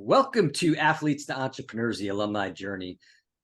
Welcome to Athletes to Entrepreneurs, the Alumni Journey.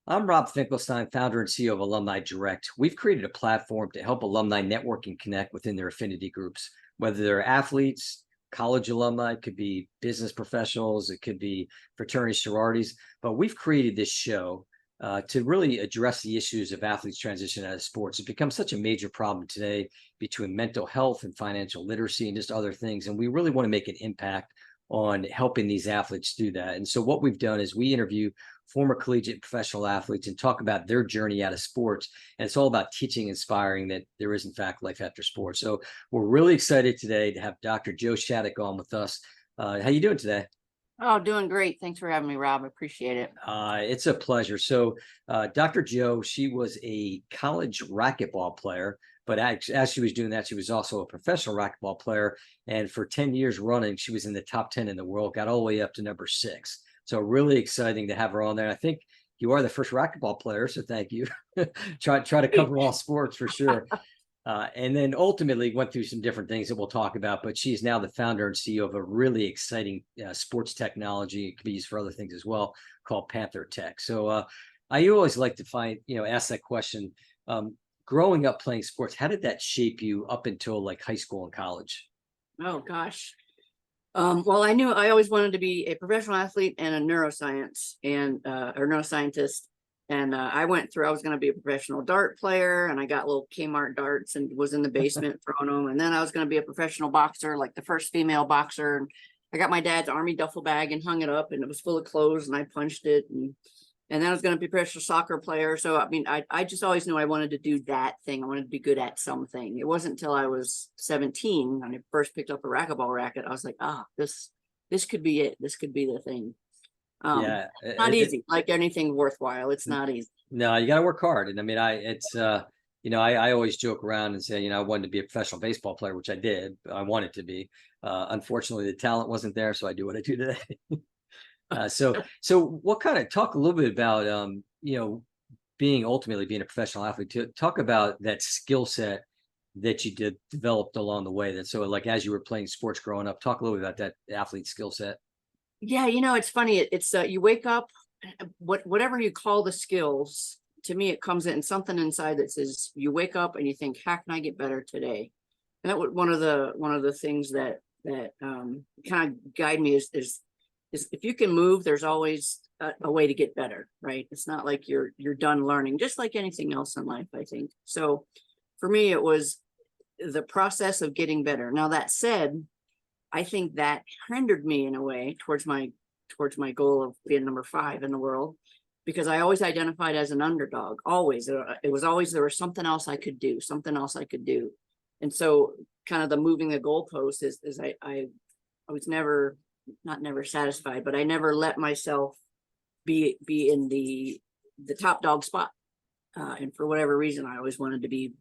I'm Rob Finkelstein, founder and CEO of Alumni Direct. We've created a platform to help alumni network and connect within their affinity groups, whether they're athletes, college alumni, it could be business professionals, it could be fraternities, sororities. But we've created this show to really address the issues of athletes transition out of sports. It becomes such a major problem today between mental health and financial literacy and just other things. And we really want to make an impact on helping these athletes do that. And so what we've done is we interview former collegiate and professional athletes and talk about their journey out of sports. And it's all about teaching, inspiring that there is in fact life after sports. So we're really excited today to have Dr. Joe Shattuck on with us. How you doing today? Oh, doing great. Thanks for having me, Rob. I appreciate it. It's a pleasure. So Dr. Joe, she was a college racquetball player, but as she was doing that, she was also a professional racquetball player. And for 10 years running, she was in the top 10 in the world, got all the way up to number 6. So really exciting to have her on there. I think you are the first racquetball player, so thank you. try to cover all sports for sure. And then ultimately went through some different things that we'll talk about, but she's now the founder and CEO of a really exciting sports technology. It can be used for other things as well, called Panther Tec. So I always like to ask that question. Growing up playing sports, how did that shape you up until like high school and college? Oh, gosh. Well, I knew I always wanted to be a professional athlete and a neuroscientist. And I went through, I was going to be a professional dart player, and I got little Kmart darts and was in the basement throwing them. And then I was going to be a professional boxer, like the first female boxer. And I got my dad's army duffel bag and hung it up, and it was full of clothes, and I punched it. And then I was going to be a professional soccer player. So, I mean, I just always knew I wanted to do that thing. I wanted to be good at something. It wasn't until I was 17 when I first picked up a racquetball racket, I was like, this could be it. This could be the thing. Yeah, Not easy. Like anything worthwhile, it's not easy. No, you got to work hard. And I mean, I always joke around and say, I wanted to be a professional baseball player, which I did. I wanted to be. Unfortunately, the talent wasn't there, so I do what I do today. So what kind of talk a little bit about, ultimately being a professional athlete, talk about that skill set that you developed along the way. That so like, as you were playing sports growing up, talk a little bit about that athlete skill set. Yeah, it's funny. It's you wake up, whatever you call the skills, to me, it comes in something inside that says you wake up and you think, how can I get better today? And that was one of the things that kind of guide me is if you can move, there's always a way to get better, right? It's not like you're done learning, just like anything else in life, I think. So for me, it was the process of getting better. Now, that said, I think that hindered me in a way towards my goal of being number 5 in the world, because I always identified as an underdog. Always, it was always there was something else I could do, and so kind of the moving the goalpost is I was never satisfied, but I never let myself be in the top dog spot, and for whatever reason, I always wanted to be.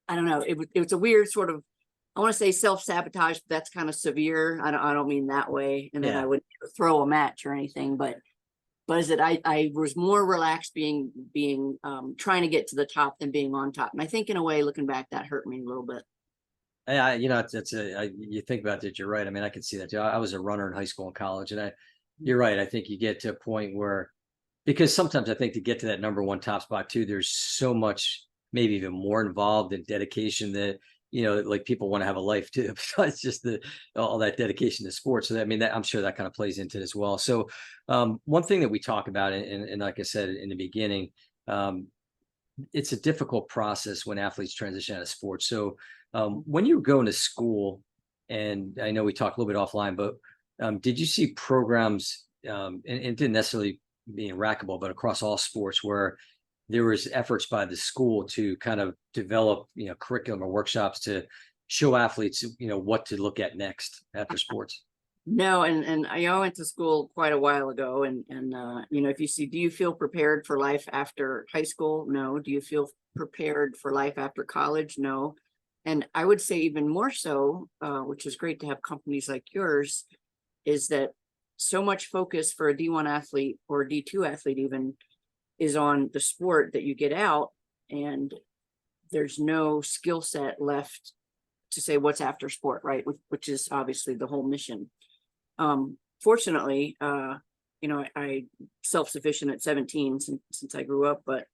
I don't know. It was a weird sort of. I want to say self-sabotage, but that's kind of severe. I don't mean that way. And then I would throw a match or anything, but is it I was more relaxed being trying to get to the top than being on top. And I think in a way, looking back, that hurt me a little bit. Yeah, you think about that, you're right. I mean, I can see that too. I was a runner in high school and college, and you're right. I think you get to a point where, because sometimes I think to get to that number 1 top spot too, there's so much, maybe even more involved in dedication that, like people want to have a life too, besides just all that dedication to sports. So I mean, I'm sure that kind of plays into it as well. So one thing that we talk about, and like I said in the beginning, it's a difficult process when athletes transition out of sports. So when you were going to school, and I know we talked a little bit offline, but did you see programs, and it didn't necessarily be in racquetball, but across all sports, where there was efforts by the school to kind of develop, curriculum or workshops to show athletes, what to look at next after sports? No, and I went to school quite a while ago, and if you see, do you feel prepared for life after high school? No. Do you feel prepared for life after college? No. And I would say even more so, which is great to have companies like yours, is that so much focus for a D1 athlete or a D2 athlete even is on the sport that you get out, and there's no skill set left to say what's after sport, right? Which is obviously the whole mission. fortunately, I self-sufficient at 17 since I grew up, but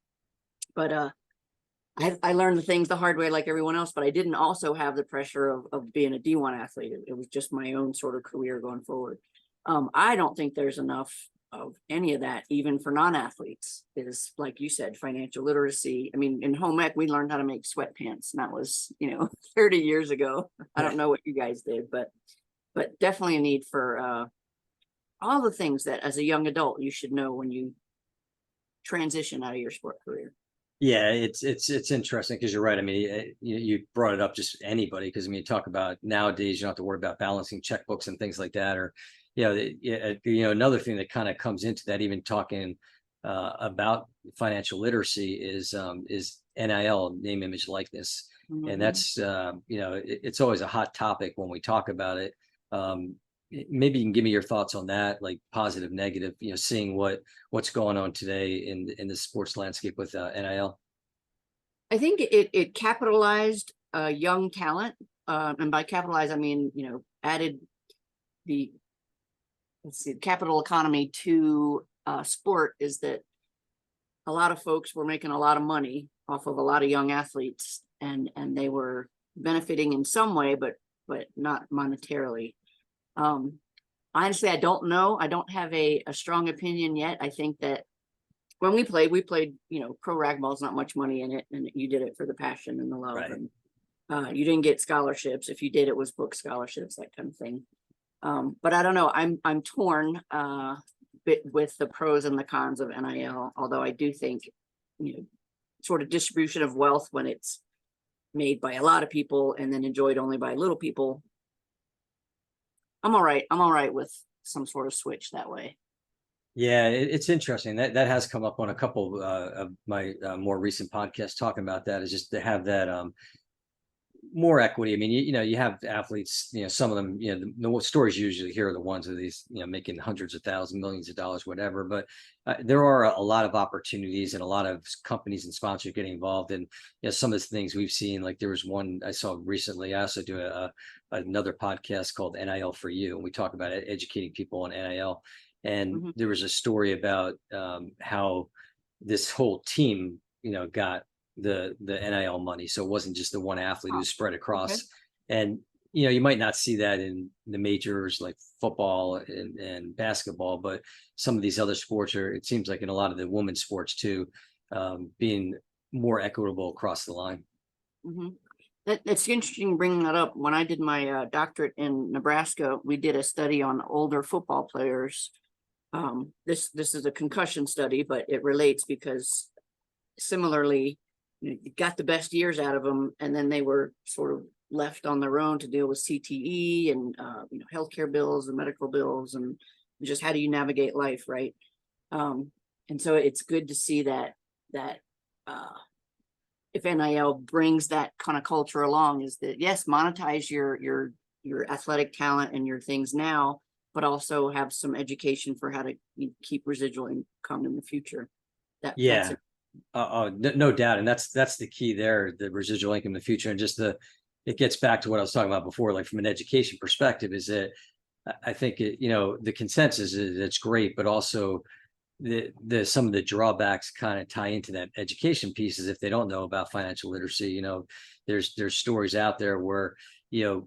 I learned the things the hard way like everyone else, but I didn't also have the pressure of being a D1 athlete. It was just my own sort of career going forward. I don't think there's enough of any of that, even for non-athletes, is like you said, financial literacy. I mean, in home ec, we learned how to make sweatpants, and that was, 30 years ago. I don't know what you guys did, but definitely a need for all the things that as a young adult, you should know when you transition out of your sport career. Yeah, it's interesting because you're right. I mean, you brought it up, just anybody, because I mean, you talk about nowadays, you don't have to worry about balancing checkbooks and things like that, or another thing that kind of comes into that, even talking about financial literacy, is NIL, name, image, likeness, and that's it's always a hot topic when we talk about it. Maybe you can give me your thoughts on that, like positive, negative, seeing what's going on today in the sports landscape with NIL. I think it capitalized young talent, and by capitalize I mean added the capital economy to sport. Is that a lot of folks were making a lot of money off of a lot of young athletes, and they benefiting in some way, but not monetarily. Honestly, I don't know. I don't have a strong opinion yet. I think that when we played, pro racquetball is not much money in it, and you did it for the passion and the love. Right. And you didn't get scholarships. If you did, it was book scholarships, that kind of thing. But I don't know. I'm torn bit with the pros and the cons of NIL. Although I do think, sort of distribution of wealth when it's made by a lot of people and then enjoyed only by little people. I'm all right with some sort of switch that way. Yeah, it's interesting that has come up on a couple of my more recent podcasts talking about that. Is just to have that more equity. I mean, you have athletes, some of them, the stories you usually hear are the ones of these, making hundreds of thousands, millions of dollars, whatever. But there are a lot of opportunities and a lot of companies and sponsors getting involved in some of the things we've seen. Like there was one I saw recently. I also do another podcast called NIL for You, and we talk about educating people on NIL. And there was a story about how this whole team, got the NIL money. So it wasn't just the one athlete, who was spread across. Okay. And you might not see that in the majors like football and basketball, but some of these other sports it seems like in a lot of the women's sports too, being more equitable across the line. It's interesting bringing that up. When I did my doctorate in Nebraska, we did a study on older football players. This is a concussion study, but it relates because similarly, you got the best years out of them, and then they were sort of left on their own to deal with CTE and healthcare bills and medical bills, and just how do you navigate life, right? And so it's good to see that if NIL brings that kind of culture along, is that yes, monetize your athletic talent and your things now, but also have some education for how to keep residual income in the future. That's no doubt. And that's the key there, the residual income in the future. And just it gets back to what I was talking about before, like from an education perspective, is that I think, the consensus is it's great, but also the some of the drawbacks kind of tie into that education piece. Is if they don't know about financial literacy, there's stories out there where,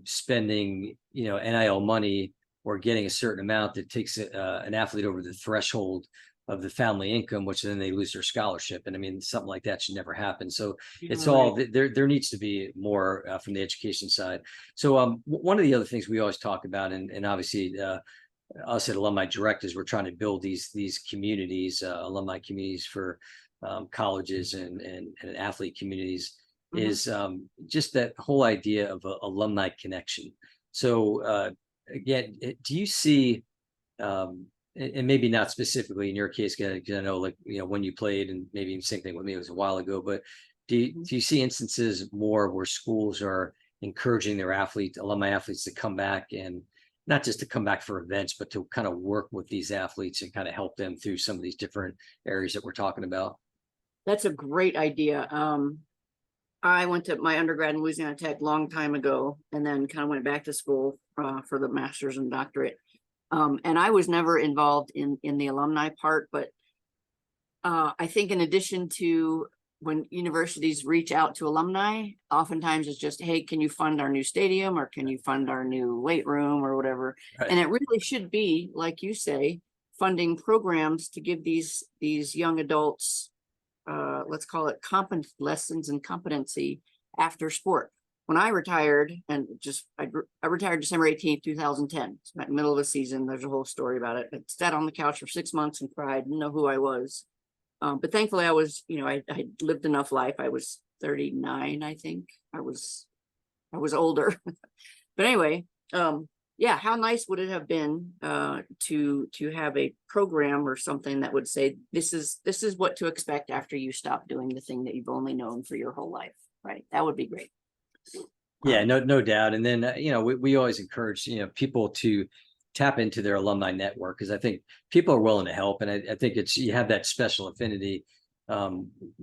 spending, NIL money or getting a certain amount that takes an athlete over the threshold of the family income, which then they lose their scholarship. And I mean, something like that should never happen. So it's all there needs to be more from the education side. So one of the other things we always talk about, and obviously us at Alumni Direct, is we're trying to build these communities, alumni communities for colleges and athlete communities, is just that whole idea of a alumni connection. So again, do you see, and maybe not specifically in your case, because I know, like, when you played, and maybe the same thing with me, it was a while ago, but do you see instances more where schools are encouraging their alumni athletes to come back, and not just to come back for events, but to kind of work with these athletes and kind of help them through some of these different areas that we're talking about? That's a great idea. I went to my undergrad in Louisiana Tech long time ago, and then kind of went back to school for the master's and doctorate. And I was never involved in the alumni part, but I think in addition to when universities reach out to alumni, oftentimes it's just, hey, can you fund our new stadium, or can you fund our new weight room or whatever? Right. And it really should be, like you say, funding programs to give these young adults, let's call it lessons in competency after sport. When I retired, and I retired December 18th, 2010. It's my middle of the season. There's a whole story about it. I sat on the couch for 6 months and cried, didn't know who I was. But thankfully I was, I lived enough life. I was 39, I think. I was older. But anyway, yeah, how nice would it have been to have a program or something that would say, this is what to expect after you stop doing the thing that you've only known for your whole life, right? That would be great. Yeah, no doubt. And then, we always encourage, people to tap into their alumni network, because I think people are willing to help. And I think you have that special affinity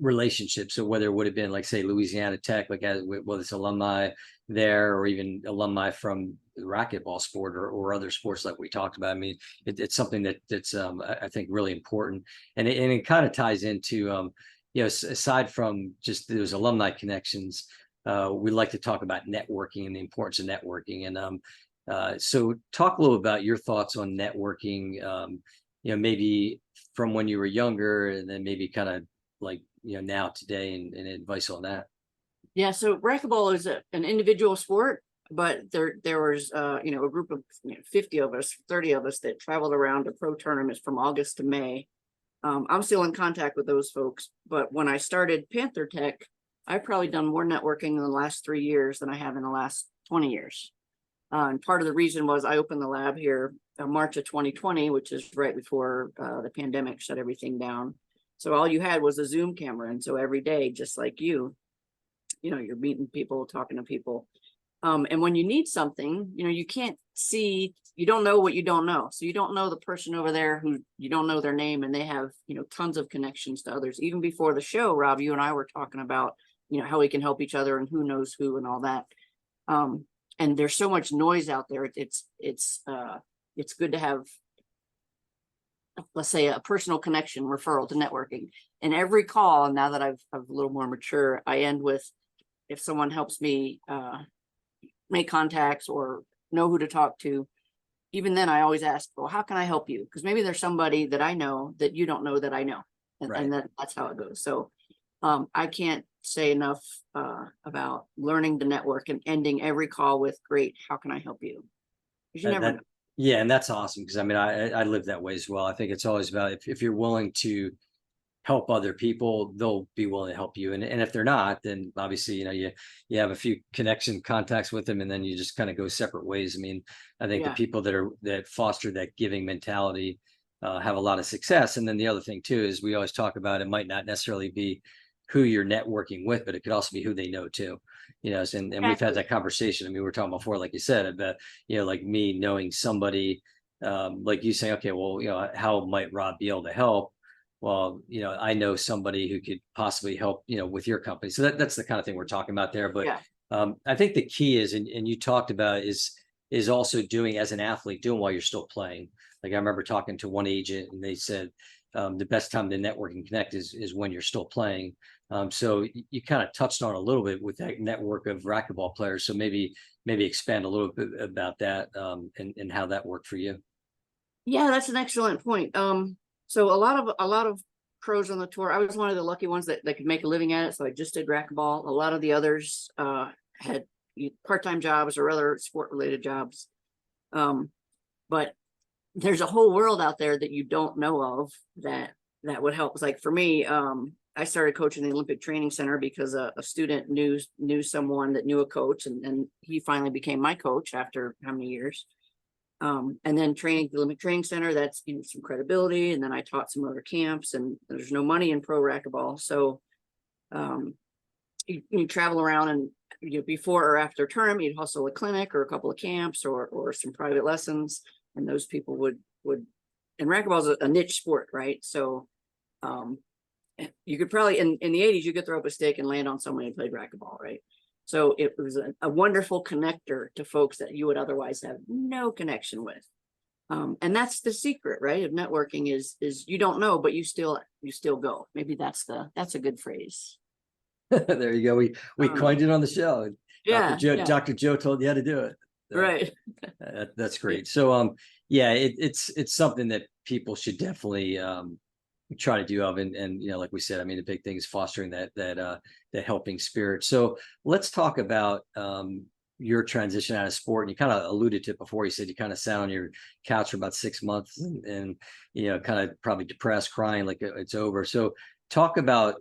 relationship. So whether it would have been like, say, Louisiana Tech, like whether it's alumni there, or even alumni from the racquetball sport or other sports like we talked about. I mean, it's something that's I think really important. And it kind of ties into, aside from just those alumni connections, we like to talk about networking and the importance of networking. And so talk a little about your thoughts on networking, maybe from when you were younger, and then maybe kind of like, now today, and advice on that. Yeah, so racquetball is an individual sport, but there was a group of 50 of us, 30 of us that traveled around to pro tournaments from August to May. I'm still in contact with those folks, but when I started Panther Tec, I've probably done more networking in the last 3 years than I have in the last 20 years. And part of the reason was I opened the lab here in March of 2020, which is right before the pandemic shut everything down. So all you had was a Zoom camera. And so every day, just like you're meeting people, talking to people. And when you need something, you can't see, you don't know what you don't know. So you don't know the person over there who you don't know their name, and they have, tons of connections to others. Even before the show, Rob, you and I were talking about, how we can help each other and who knows who and all that. And there's so much noise out there. It's good to have, let's say, a personal connection referral to networking. And every call, now that I'm a little more mature, I end with, if someone helps me make contacts or know who to talk to, even then I always ask, well, how can I help you? Because maybe there's somebody that I know that you don't know that I know. And, Right. and that's how it goes. So I can't say enough about learning to network and ending every call with, great, how can I help you? Because you never know. Yeah, and that's awesome, because I mean, I live that way as well. I think it's always about, if you're willing to help other people, they'll be willing to help you. And if they're not, then obviously, you have a few contacts with them, and then you just kind of go separate ways. I mean, I think the people that foster that giving mentality have a lot of success. And then the other thing too is, we always talk about, it might not necessarily be who you're networking with, but it could also be who they know too. And we've had that conversation. I mean, we were talking before, like you said, about, like me knowing somebody, like you saying, okay, well, how might Rob be able to help? Well, I know somebody who could possibly help, with your company. So that's the kind of thing we're talking about there. But I think the key is, and you talked about, is also doing, as an athlete, doing while you're still playing. Like, I remember talking to one agent, and they said, the best time to network and connect is when you're still playing. So you kind of touched on a little bit with that network of racquetball players. So maybe expand a little bit about that, and how that worked for you. Yeah, that's an excellent point. So a lot of pros on the tour, I was one of the lucky ones that could make a living at it. So I just did racquetball. A lot of the others had part-time jobs or other sport-related jobs. But there's a whole world out there that you don't know of that would help. It's like, for me, I started coaching the Olympic Training Center because a student knew someone that knew a coach, and he finally became my coach after how many years. And then training the Olympic Training Center, that's some credibility. And then I taught some other camps, and there's no money in pro racquetball. So you travel around, and before or after tournament, you'd hustle a clinic or a couple of camps or some private lessons. And those people would, and racquetball is a niche sport, right? So you could probably, in the 80s, you could throw up a stick and land on someone who played racquetball, right? So it was a wonderful connector to folks that you would otherwise have no connection with. And that's the secret, right? Of networking is you don't know, but you still go. Maybe that's a good phrase. There you go. We coined it on the show. Yeah, yeah, Dr. Joe told you how to do it. right. That's great. So yeah, it's something that people should definitely try to do of, and like we said, I mean, the big thing is fostering that helping spirit. So let's talk about your transition out of sport. And you kind of alluded to it before. You said you kind of sat on your couch for about 6 months and kind of probably depressed, crying like it's over. So talk about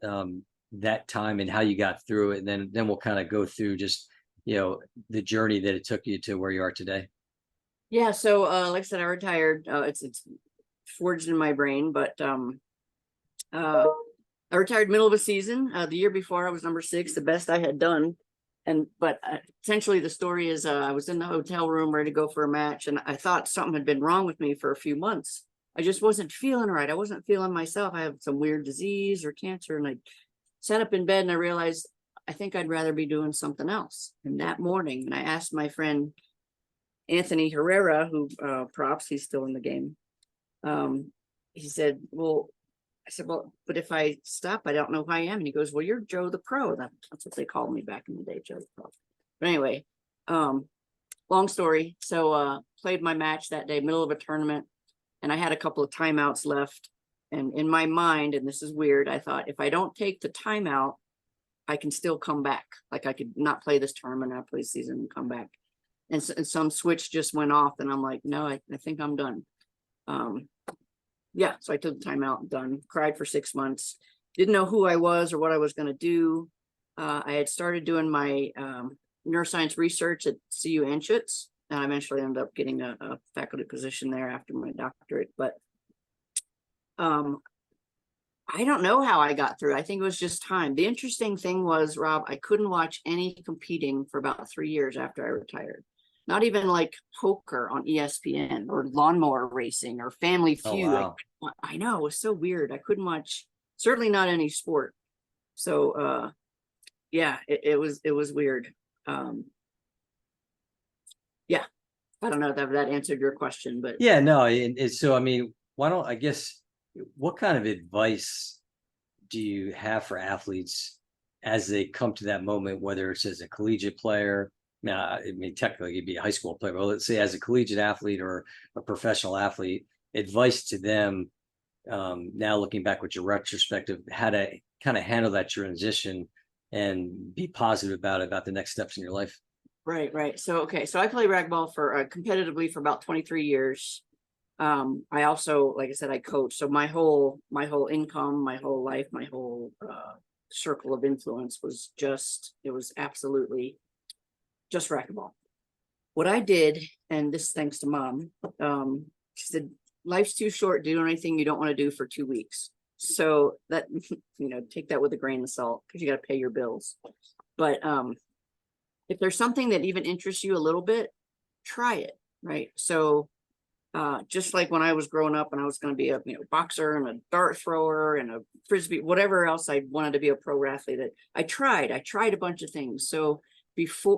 that time and how you got through it, and then we'll kind of go through just the journey that it took you to where you are today. Yeah. So like I said, I retired. It's forged in my brain, but I retired middle of a season. The year before, I was number 6, the best I had done. But essentially the story is I was in the hotel room ready to go for a match, and I thought something had been wrong with me for a few months. I just wasn't feeling right. I wasn't feeling myself. I have some weird disease or cancer, and I sat up in bed and I realized I think I'd rather be doing something else. And that morning, and I asked my friend Anthony Herrera, who props, he's still in the game. He said, well, I said, well, but if I stop, I don't know who I am. And he goes, well, you're Joe the Pro. That's what they called me back in the day, Joe the Pro. But anyway, long story. So played my match that day, middle of a tournament, and I had a couple of timeouts left. And in my mind, and this is weird, I thought, if I don't take the timeout, I can still come back. Like I could not play this tournament, not play season, and come back. And some switch just went off, and I'm like, no, I think I'm done. Yeah, so I took the timeout, done, cried for 6 months, didn't know who I was or what I was going to do. I had started doing my neuroscience research at CU Anschutz, and I eventually ended up getting a faculty position there after my doctorate. But I don't know how I got through. I think it was just time. The interesting thing was, Rob, I couldn't watch any competing for about 3 years after I retired. Not even like poker on ESPN or lawnmower racing or Family Feud. Oh, wow. I know, it was so weird. I couldn't watch, certainly not any sport. So yeah, it was weird. Yeah, I don't know if that answered your question, but Yeah, no. So, I mean, what kind of advice do you have for athletes as they come to that moment, whether it's as a collegiate player? Now, I mean, technically you'd be a high school player, but let's say as a collegiate athlete or a professional athlete, advice to them, now looking back with your retrospective, how to kind of handle that transition and be positive about the next steps in your life. Right. So, okay. So I played racquetball for competitively for about 23 years. I also, like I said, I coach. So my whole income, my whole life, my whole circle of influence was absolutely just racquetball. What I did, and this thanks to Mom, she said, life's too short to do anything you don't want to do for 2 weeks. So that, take that with a grain of salt, because you got to pay your bills. But if there's something that even interests you a little bit, try it, right? So just like when I was growing up and I was going to be a boxer and a dart thrower and a frisbee, whatever else I wanted to be a pro athlete, I tried a bunch of things. So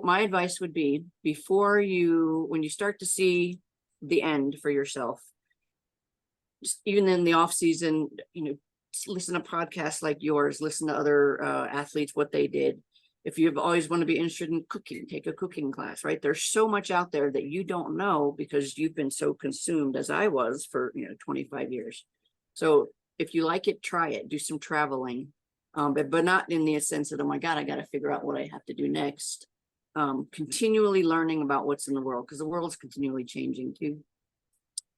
my advice would be, when you start to see the end for yourself, even in the off season, listen to podcasts like yours, listen to other athletes, what they did. If you've always want to be interested in cooking, take a cooking class, right? There's so much out there that you don't know because you've been so consumed, as I was for 25 years. So if you like it, try it, do some traveling, but not in the sense that, oh my God, I got to figure out what I have to do next. Continually learning about what's in the world, because the world's continually changing too.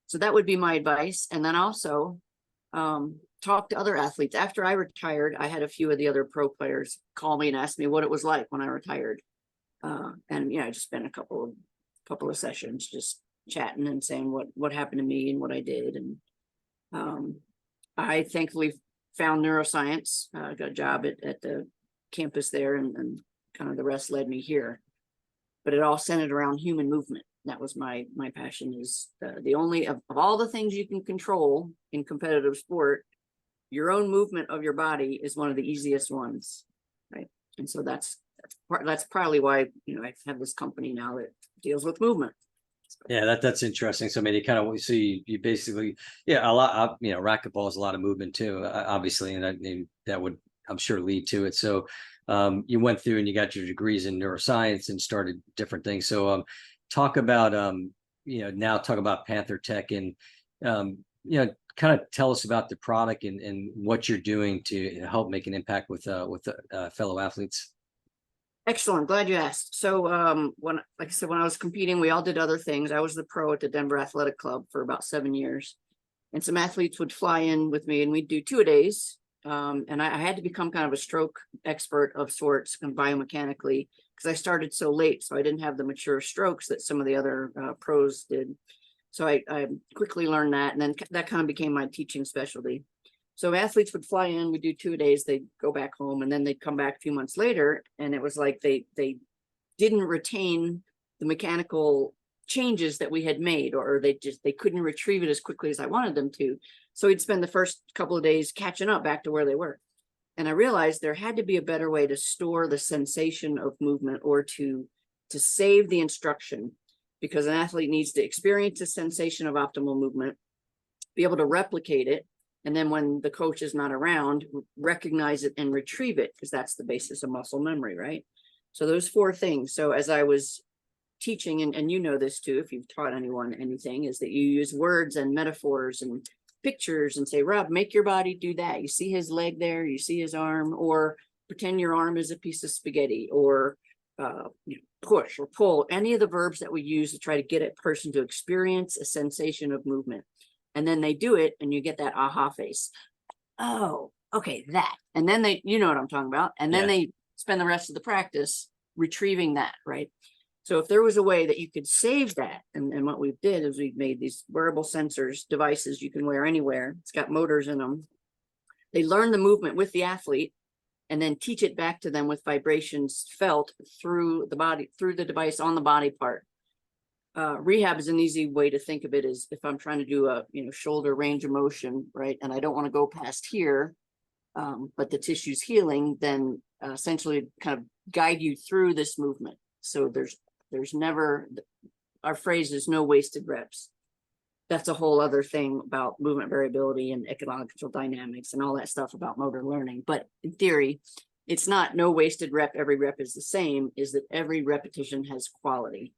So that would be my advice. And then also talk to other athletes. After I retired, I had a few of the other pro players call me and ask me what it was like when I retired. And I just spent a couple of sessions just chatting and saying what happened to me and what I did. And I thankfully found neuroscience, got a job at the campus there, and kind of the rest led me here. But it all centered around human movement. That was my passion. Is the only of all the things you can control in competitive sport, your own movement of your body is one of the easiest ones, right? And so that's probably why I have this company now that deals with movement. Yeah, that's interesting. So I mean, you kind of, so you basically, yeah, a lot, you know, racquetball is a lot of movement too, obviously, and that would, I'm sure, lead to it. So you went through and you got your degrees in neuroscience and started different things. So talk about, you know, now talk about Panther Tech and, you know, kind of tell us about the product and what you're doing to help make an impact with fellow athletes. Excellent. Glad you asked. So when, like I said, when I was competing, we all did other things. I was the pro at the Denver Athletic Club for about 7 years. And some athletes would fly in with me and we'd do 2-a-days. And I had to become kind of a stroke expert of sorts, kind of biomechanically, because I started so late. So I didn't have the mature strokes that some of the other pros did. So I quickly learned that. And then that kind of became my teaching specialty. So athletes would fly in, we do 2-a-days, they'd go back home, and then they'd come back a few months later. And it was like they didn't retain the mechanical changes that we had made, or they couldn't retrieve it as quickly as I wanted them to. So we'd spend the first couple of days catching up back to where they were. And I realized there had to be a better way to store the sensation of movement, or to save the instruction, because an athlete needs to experience the sensation of optimal movement, be able to replicate it, and then when the coach is not around, recognize it and retrieve it, because that's the basis of muscle memory, right? So those 4 things. So as I was teaching, and you know this too, if you've taught anyone anything, is that you use words and metaphors and pictures and say, Rob, make your body do that. You see his leg there, you see his arm, or pretend your arm is a piece of spaghetti, or you know, push or pull, any of the verbs that we use to try to get a person to experience a sensation of movement. And then they do it and you get that aha face. Oh, okay, that. And then you know what I'm talking about. And then Yeah. they spend the rest of the practice retrieving that, right? So if there was a way that you could save that, and what we did is we've made these wearable sensors, devices you can wear anywhere. It's got motors in them. They learn the movement with the athlete and then teach it back to them with vibrations felt through the body, through the device on the body part. Rehab is an easy way to think of it, is if I'm trying to do a, you know, shoulder range of motion, right? And I don't want to go past here, but the tissue's healing, then essentially kind of guide you through this movement. So there's never, our phrase is no wasted reps. That's a whole other thing about movement variability and ecological dynamics and all that stuff about motor learning. But in theory, it's not no wasted rep, every rep is the same, is that every repetition has quality.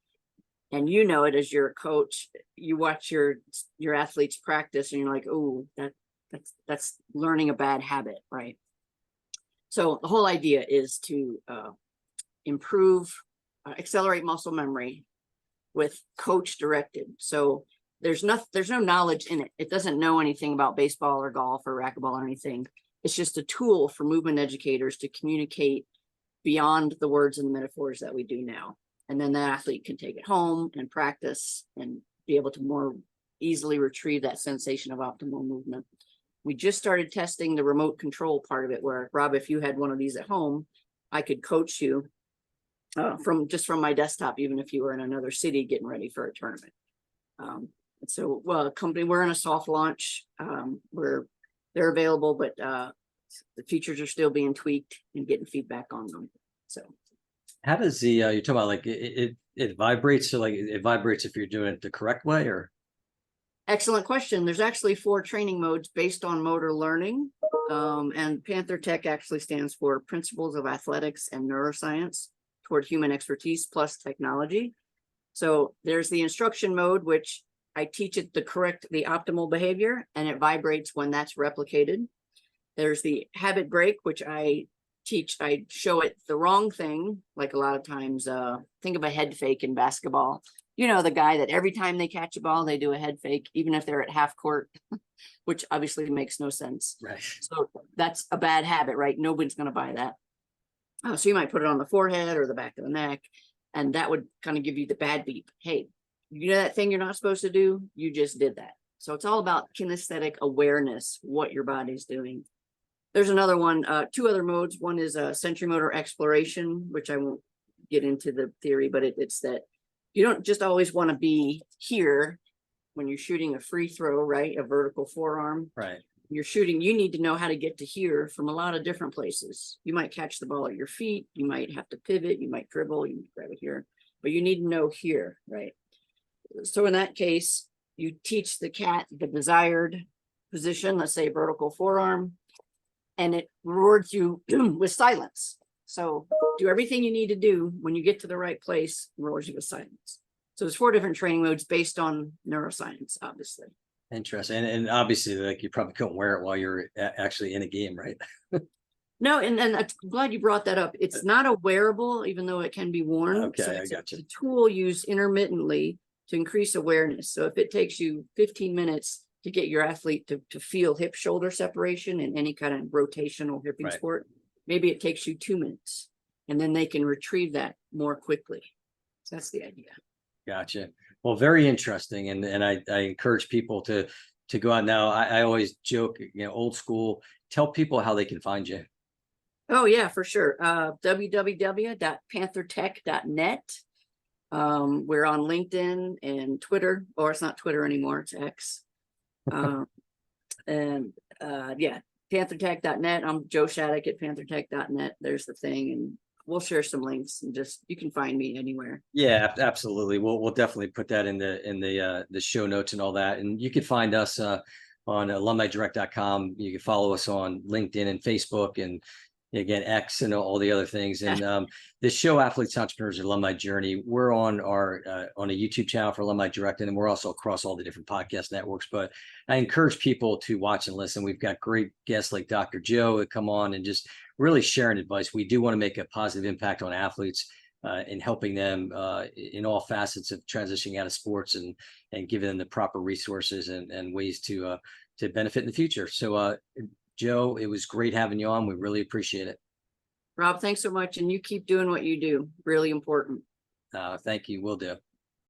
And you know it as your coach, you watch your athletes practice and you're like, oh, that's learning a bad habit, right? So the whole idea is to improve, accelerate muscle memory with coach directed. So there's no knowledge in it. It doesn't know anything about baseball or golf or racquetball or anything. It's just a tool for movement educators to communicate beyond the words and metaphors that we do now. And then the athlete can take it home and practice and be able to more easily retrieve that sensation of optimal movement. We just started testing the remote control part of it, where, Rob, if you had one of these at home, I could coach you from my desktop, even if you were in another city getting ready for a tournament. So, well, company, we're in a soft launch. They're available, but the features are still being tweaked and getting feedback on them. So. How does the you're talking about, like it vibrates, so like it vibrates if you're doing it the correct way, or? Excellent question. There's actually 4 training modes based on motor learning. And Panther Tech actually stands for Principles of Athletics and Neuroscience toward Human Expertise plus Technology. So there's the instruction mode, which I teach it the optimal behavior, and it vibrates when that's replicated. There's the habit break, which I show it the wrong thing. Like a lot of times, think of a head fake in basketball. You know, the guy that every time they catch a ball, they do a head fake, even if they're at half court, which obviously makes no sense. Right. So that's a bad habit, right? Nobody's going to buy that. So you might put it on the forehead or the back of the neck, and that would kind of give you the bad beep. Hey, you know that thing you're not supposed to do? You just did that. So it's all about kinesthetic awareness, what your body's doing. There's another one, 2 other modes. One is a sensory motor exploration, which I won't get into the theory, but it's that you don't just always want to be here when you're shooting a free throw, right? A vertical forearm. Right. You're shooting, you need to know how to get to here from a lot of different places. You might catch the ball at your feet. You might have to pivot. You might dribble. You might grab it here, but you need to know here, right? So in that case, you teach the cat the desired position, let's say vertical forearm, and it rewards you with silence. So do everything you need to do when you get to the right place, rewards you with silence. So there's 4 different training modes based on neuroscience, obviously. Interesting. And obviously, like, you probably couldn't wear it while you're actually in a game, right? No, and I'm glad you brought that up. It's not a wearable, even though it can be worn. Okay, So I it's got you. a tool used intermittently to increase awareness. So if it takes you 15 minutes to get your athlete to feel hip shoulder separation in any kind of rotational hipping Right. sport, maybe it takes you 2 minutes, and then they can retrieve that more quickly. So that's the idea. Gotcha. Well, very interesting. And I encourage people to go out now. I always joke, old school, tell people how they can find you. Oh yeah, for sure. www.panthertec.net. We're on LinkedIn and Twitter, or it's not Twitter anymore, it's X. And yeah, panthertec.net. I'm Joe Shattuck at panthertec.net. There's the thing, and we'll share some links, and just, you can find me anywhere. Yeah, absolutely. We'll definitely put that in the show notes and all that. And you can find us on alumnidirect.com. You can follow us on LinkedIn and Facebook, and again, X, and all the other things. And the show, Athletes, Entrepreneurs, Alumni Journey, we're on a YouTube channel for Alumni Direct, and then we're also across all the different podcast networks. But I encourage people to watch and listen. We've got great guests like Dr. Joe that come on and just really sharing advice. We do want to make a positive impact on athletes, in helping them in all facets of transitioning out of sports, and giving them the proper resources and ways to benefit in the future. So Joe, it was great having you on. We really appreciate it. Rob, thanks so much, and you keep doing what you do. Really important. Thank you. Will do.